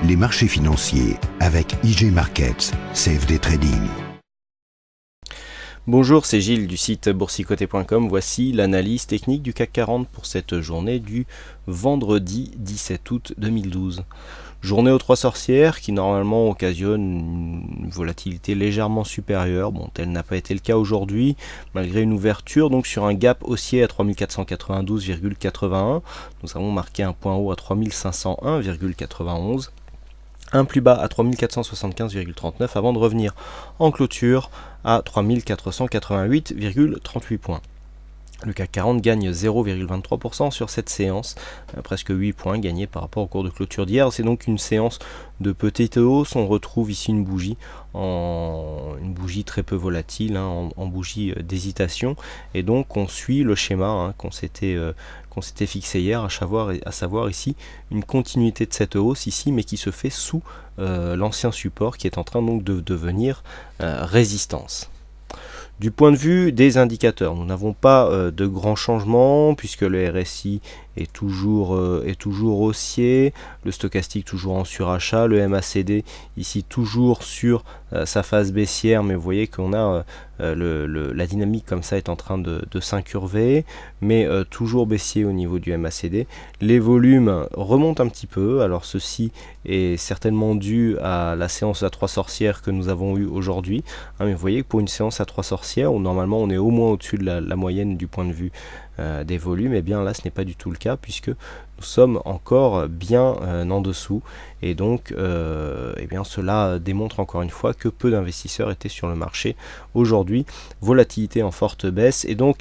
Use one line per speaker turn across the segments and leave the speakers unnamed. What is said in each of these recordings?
les marchés financiers avec IG Markets, CFD Trading.
Bonjour, c'est Gilles du site boursicoté.com. Voici l'analyse technique du CAC 40 pour cette journée du vendredi 17 août 2012. Journée aux trois sorcières qui normalement occasionne une volatilité légèrement supérieure. Bon, tel n'a pas été le cas aujourd'hui, malgré une ouverture donc sur un gap haussier à 3492,81. Nous avons marqué un point haut à 3501,91. Un plus bas à 3475,39 avant de revenir en clôture à 3488,38 points. Le CAC 40 gagne 0,23% sur cette séance, presque 8 points gagnés par rapport au cours de clôture d'hier. C'est donc une séance de petite hausse. On retrouve ici une bougie très peu volatile, en bougie d'hésitation, et donc on suit le schéma qu'on s'était fixé hier, à savoir ici une continuité de cette hausse ici, mais qui se fait sous l'ancien support qui est en train donc de devenir résistance. Du point de vue des indicateurs, nous n'avons pas de grands changements puisque le RSI est toujours haussier, le stochastique toujours en surachat, le MACD ici toujours sur sa phase baissière, mais vous voyez qu'on a la dynamique comme ça est en train de s'incurver, mais toujours baissier au niveau du MACD. Les volumes remontent un petit peu, alors ceci est certainement dû à la séance à trois sorcières que nous avons eue aujourd'hui, mais vous voyez que pour une séance à trois sorcières, où normalement on est au moins au-dessus de la moyenne du point de vue des volumes, et bien là ce n'est pas du tout le cas puisque nous sommes encore bien en dessous, et donc bien cela démontre encore une fois que peu d'investisseurs étaient sur le marché aujourd'hui. Volatilité en forte baisse, et donc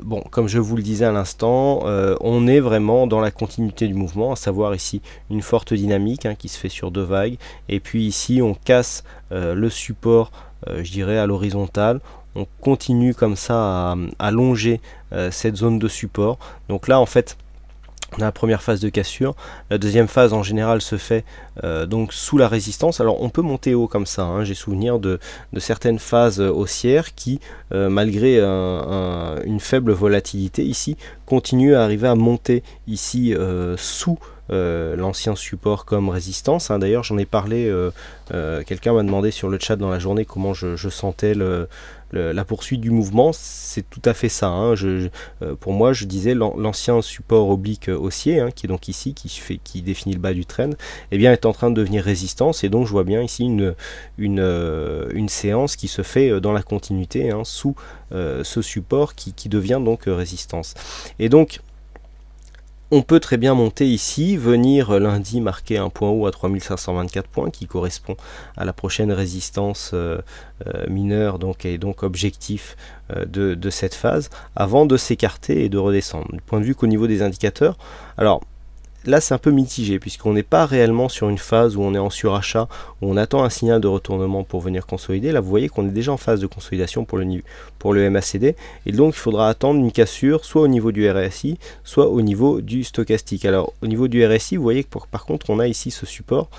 bon, comme je vous le disais à l'instant, on est vraiment dans la continuité du mouvement, à savoir ici une forte dynamique qui se fait sur deux vagues, et puis ici on casse le support, je dirais à l'horizontale. On continue comme ça à longer cette zone de support. Donc là en fait on a la première phase de cassure, la deuxième phase en général se fait donc sous la résistance. Alors on peut monter haut comme ça, j'ai souvenir de certaines phases haussières qui malgré une faible volatilité ici continuent à arriver à monter ici sous l'ancien support comme résistance. D'ailleurs j'en ai parlé, quelqu'un m'a demandé sur le chat dans la journée comment je sentais la poursuite du mouvement. C'est tout à fait ça, pour moi je disais l'ancien support oblique haussier, qui est donc ici, qui définit le bas du trend, bien est en train de devenir résistance, et donc je vois bien ici une séance qui se fait dans la continuité sous ce support qui devient donc résistance. Et donc on peut très bien monter ici, venir lundi marquer un point haut à 3524 points qui correspond à la prochaine résistance mineure, et donc objectif de cette phase, avant de s'écarter et de redescendre. Du point de vue qu'au niveau des indicateurs, alors là c'est un peu mitigé puisqu'on n'est pas réellement sur une phase où on est en surachat, où on attend un signal de retournement pour venir consolider. Là vous voyez qu'on est déjà en phase de consolidation pour le MACD, et donc il faudra attendre une cassure soit au niveau du RSI, soit au niveau du stochastique. Alors au niveau du RSI, vous voyez que par contre on a ici ce support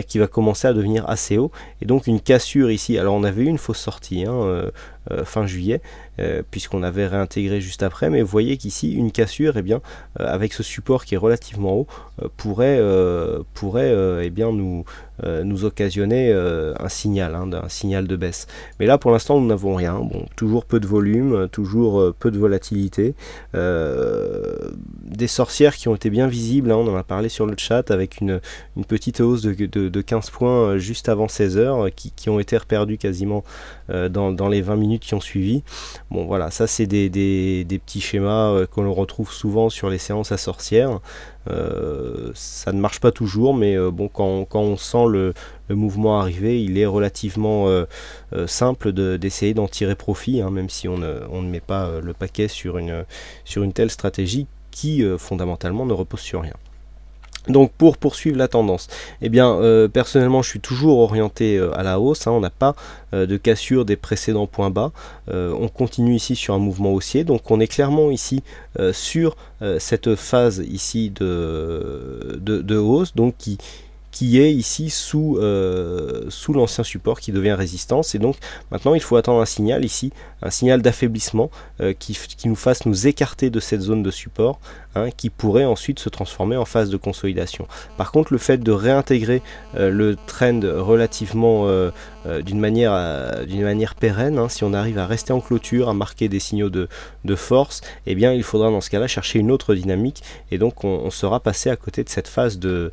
qui va commencer à devenir assez haut, et donc une cassure ici. Alors on avait eu une fausse sortie fin juillet, puisqu'on avait réintégré juste après, mais vous voyez qu'ici une cassure avec ce support qui est relativement haut pourrait nous occasionner un signal de baisse. Mais là pour l'instant nous n'avons rien. Bon, toujours peu de volume, toujours peu de volatilité, des sorcières qui ont été bien visibles, on en a parlé sur le chat, avec une petite hausse de 15 points juste avant 16h qui ont été reperdues quasiment dans les 20 minutes qui ont suivi. Bon voilà, ça c'est des petits schémas que l'on retrouve souvent sur les séances à sorcières. Ça ne marche pas toujours, mais bon, quand on sent le mouvement arriver, il est relativement simple d'essayer d'en tirer profit, même si on ne met pas le paquet sur une telle stratégie qui fondamentalement ne repose sur rien. Donc pour poursuivre la tendance, personnellement je suis toujours orienté à la hausse, on n'a pas de cassure des précédents points bas, on continue ici sur un mouvement haussier, donc on est clairement ici sur cette phase ici de hausse, donc qui est ici sous l'ancien support qui devient résistance, et donc maintenant il faut attendre un signal ici, un signal d'affaiblissement qui nous fasse nous écarter de cette zone de support hein, qui pourrait ensuite se transformer en phase de consolidation. Par contre, le fait de réintégrer le trend relativement d'une manière pérenne, hein, si on arrive à rester en clôture, à marquer des signaux de force, eh bien il faudra dans ce cas-là chercher une autre dynamique, et donc on sera passé à côté de cette phase de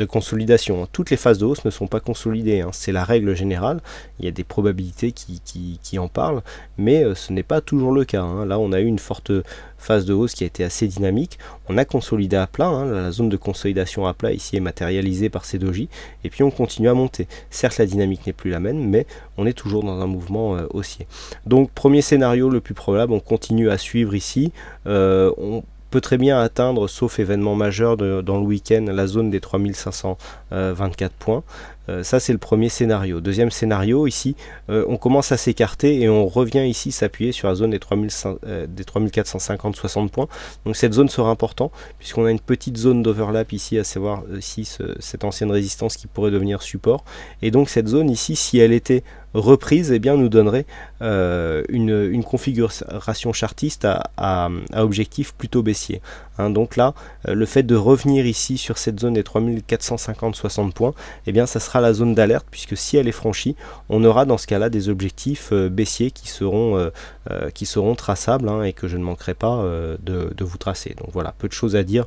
consolidation. Toutes les phases de hausse ne sont pas consolidées, hein, c'est la règle générale. Il y a des probabilités qui en parlent, mais ce n'est pas toujours le cas, hein. Là on a eu une forte phase de hausse qui a été assez dynamique, on a consolidé à plat, hein, la zone de consolidation à plat ici est matérialisée par ces dojis, et puis on continue à monter. Certes la dynamique n'est plus la même, mais on est toujours dans un mouvement haussier. Donc premier scénario le plus probable, on continue à suivre ici, on peut très bien atteindre, sauf événement majeur dans le week-end, la zone des 3524 points. Ça c'est le premier scénario. Deuxième scénario, ici on commence à s'écarter et on revient ici s'appuyer sur la zone des 3450-60 points. Donc cette zone sera importante puisqu'on a une petite zone d'overlap ici, à savoir ici cette ancienne résistance qui pourrait devenir support. Et donc cette zone ici, si elle était reprise, eh bien nous donnerait une configuration chartiste à objectif plutôt baissier, hein. Donc là le fait de revenir ici sur cette zone des 3450-60 points, eh bien ça sera la zone d'alerte, puisque si elle est franchie, on aura dans ce cas là des objectifs baissiers qui seront traçables, hein, et que je ne manquerai pas de vous tracer. Donc voilà, peu de choses à dire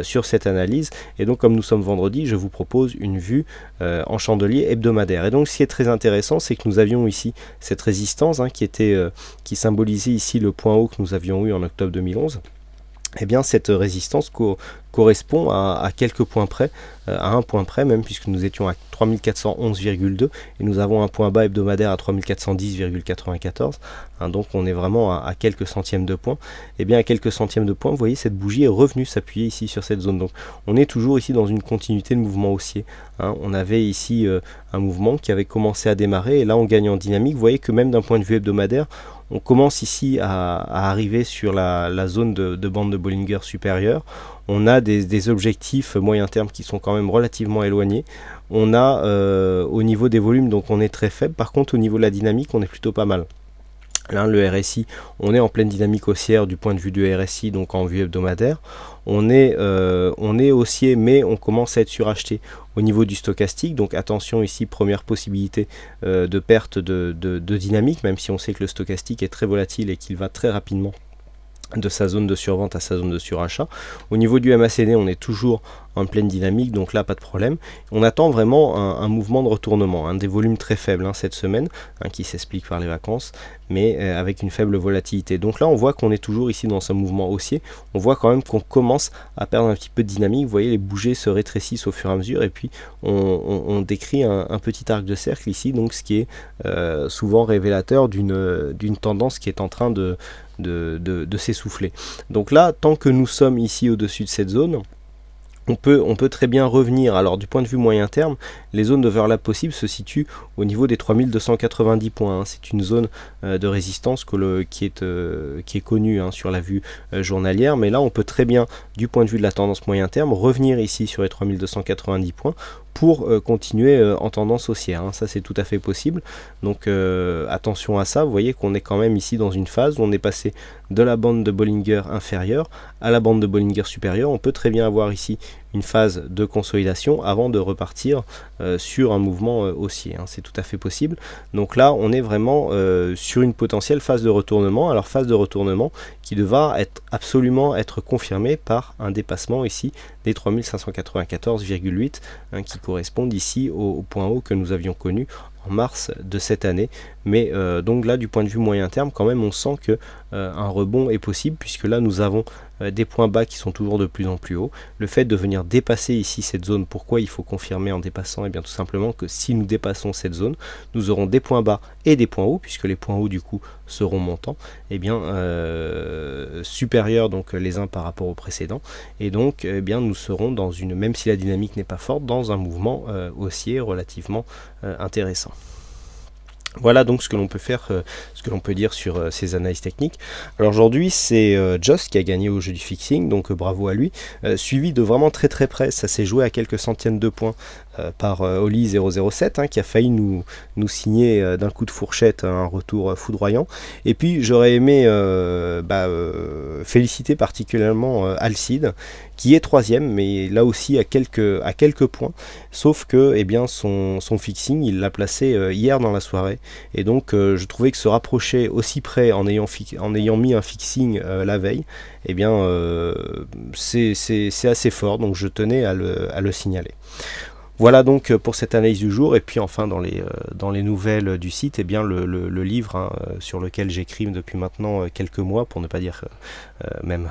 sur cette analyse. Et donc comme nous sommes vendredi, je vous propose une vue en chandelier hebdomadaire. Et donc ce qui est très intéressant, c'est que nous avions ici cette résistance, hein, qui symbolisait ici le point haut que nous avions eu en octobre 2011. Eh bien cette résistance correspond à quelques points près, à un point près même, puisque nous étions à 3411,2 et nous avons un point bas hebdomadaire à 3410,94, hein, donc on est vraiment à quelques centièmes de point. Et bien à quelques centièmes de point, vous voyez, cette bougie est revenue s'appuyer ici sur cette zone. Donc on est toujours ici dans une continuité de mouvement haussier, hein. On avait ici un mouvement qui avait commencé à démarrer, et là on gagne en dynamique. Vous voyez que même d'un point de vue hebdomadaire, on commence ici à arriver sur la zone de bande de Bollinger supérieure. On a des objectifs moyen terme qui sont quand même relativement éloignés. On a au niveau des volumes, donc on est très faible. Par contre au niveau de la dynamique, on est plutôt pas mal. Là, le RSI, on est en pleine dynamique haussière du point de vue du RSI, donc en vue hebdomadaire. On est haussier, mais on commence à être suracheté au niveau du stochastique. Donc attention ici, première possibilité de perte de dynamique, même si on sait que le stochastique est très volatile et qu'il va très rapidement de sa zone de survente à sa zone de surachat. Au niveau du MACD, on est toujours en pleine dynamique, donc là pas de problème. On attend vraiment un mouvement de retournement, hein, des volumes très faibles, hein, cette semaine, hein, qui s'explique par les vacances, mais avec une faible volatilité. Donc là on voit qu'on est toujours ici dans ce mouvement haussier. On voit quand même qu'on commence à perdre un petit peu de dynamique. Vous voyez, les bougées se rétrécissent au fur et à mesure, et puis on décrit un petit arc de cercle ici, donc ce qui est souvent révélateur d'une tendance qui est en train de s'essouffler. Donc là, tant que nous sommes ici au-dessus de cette zone, on peut très bien revenir. Alors du point de vue moyen terme, les zones d'overlap possibles se situent au niveau des 3290 points, hein. C'est une zone de résistance qui est connue, hein, sur la vue journalière, mais là on peut très bien, du point de vue de la tendance moyen terme, revenir ici sur les 3290 points pour continuer en tendance haussière, hein. Ça c'est tout à fait possible. Donc attention à ça. Vous voyez qu'on est quand même ici dans une phase où on est passé de la bande de Bollinger inférieure à la bande de Bollinger supérieure. On peut très bien avoir ici une phase de consolidation avant de repartir sur un mouvement haussier, hein. C'est tout à fait possible. Donc là on est vraiment sur une potentielle phase de retournement. Alors phase de retournement qui devra absolument être confirmée par un dépassement ici des 3594,8, hein, qui correspondent ici au point haut que nous avions connu en mars de cette année. Mais donc là du point de vue moyen terme, quand même on sent que un rebond est possible, puisque là nous avons des points bas qui sont toujours de plus en plus hauts. Le fait de venir dépasser ici cette zone, pourquoi il faut confirmer en dépassant? Et bien tout simplement que si nous dépassons cette zone, nous aurons des points bas et des points hauts, puisque les points hauts du coup seront montants, et bien supérieurs donc les uns par rapport aux précédents, et donc eh bien nous serons dans une, même si la dynamique n'est pas forte, dans un mouvement haussier relativement intéressant. Voilà donc ce que l'on peut faire, ce que l'on peut dire sur ces analyses techniques. Alors aujourd'hui c'est Joss qui a gagné au jeu du fixing, donc bravo à lui, suivi de vraiment très très près, ça s'est joué à quelques centièmes de points par Oli007 qui a failli nous signer d'un coup de fourchette un retour foudroyant. Et puis j'aurais aimé féliciter particulièrement Alcide qui est troisième, mais là aussi à quelques points, sauf que eh bien, son fixing il l'a placé hier dans la soirée, et donc je trouvais que se rapprocher aussi près en ayant mis un fixing la veille, eh bien c'est assez fort, donc je tenais à le signaler. Voilà donc pour cette analyse du jour. Et puis enfin dans les nouvelles du site, eh bien le livre sur lequel j'écris depuis maintenant quelques mois, pour ne pas dire même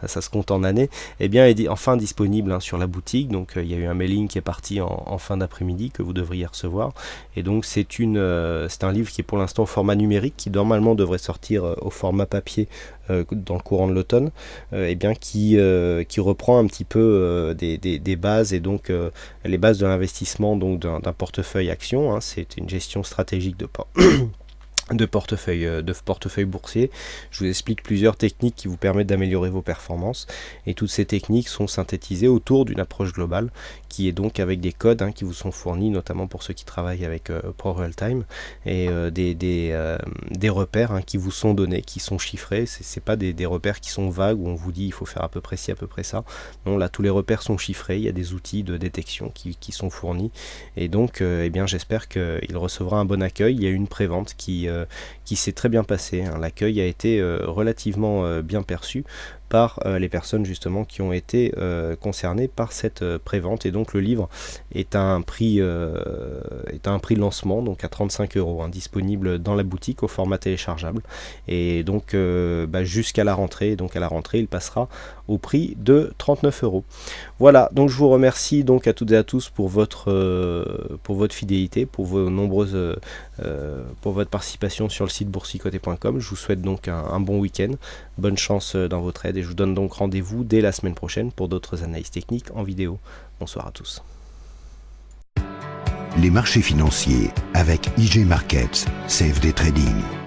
ça se compte en années, eh bien est enfin disponible sur la boutique. Donc il y a eu un mailing qui est parti en fin d'après-midi que vous devriez recevoir, et donc c'est un livre qui est pour l'instant au format numérique, qui normalement devrait sortir au format papier dans le courant de l'automne, et bien qui reprend un petit peu des bases, et donc les bases de l'investissement donc d'un portefeuille action. C'est une gestion stratégique de portefeuille boursier. Je vous explique plusieurs techniques qui vous permettent d'améliorer vos performances, et toutes ces techniques sont synthétisées autour d'une approche globale, qui est donc avec des codes qui vous sont fournis, notamment pour ceux qui travaillent avec ProRealTime, et des repères qui vous sont donnés, qui sont chiffrés. C'est pas des repères qui sont vagues où on vous dit il faut faire à peu près ci, à peu près ça. Non, là tous les repères sont chiffrés, il y a des outils de détection qui sont fournis, et donc eh bien j'espère qu'il recevra un bon accueil. Il y a eu une prévente qui s'est très bien passée. L'accueil a été relativement bien perçu par les personnes justement qui ont été concernées par cette prévente, et donc le livre est à un prix de lancement, donc à 35 €, disponible dans la boutique au format téléchargeable, et donc jusqu'à la rentrée. Donc à la rentrée il passera au prix de 39 €. Voilà, donc je vous remercie donc à toutes et à tous pour votre fidélité, pour vos nombreuses pour votre participation sur le site boursicoté.com. Je vous souhaite donc un bon week-end, bonne chance dans vos trades, et je vous donne donc rendez-vous dès la semaine prochaine pour d'autres analyses techniques en vidéo. Bonsoir à tous.
Les marchés financiers avec IG Markets, CFD Trading.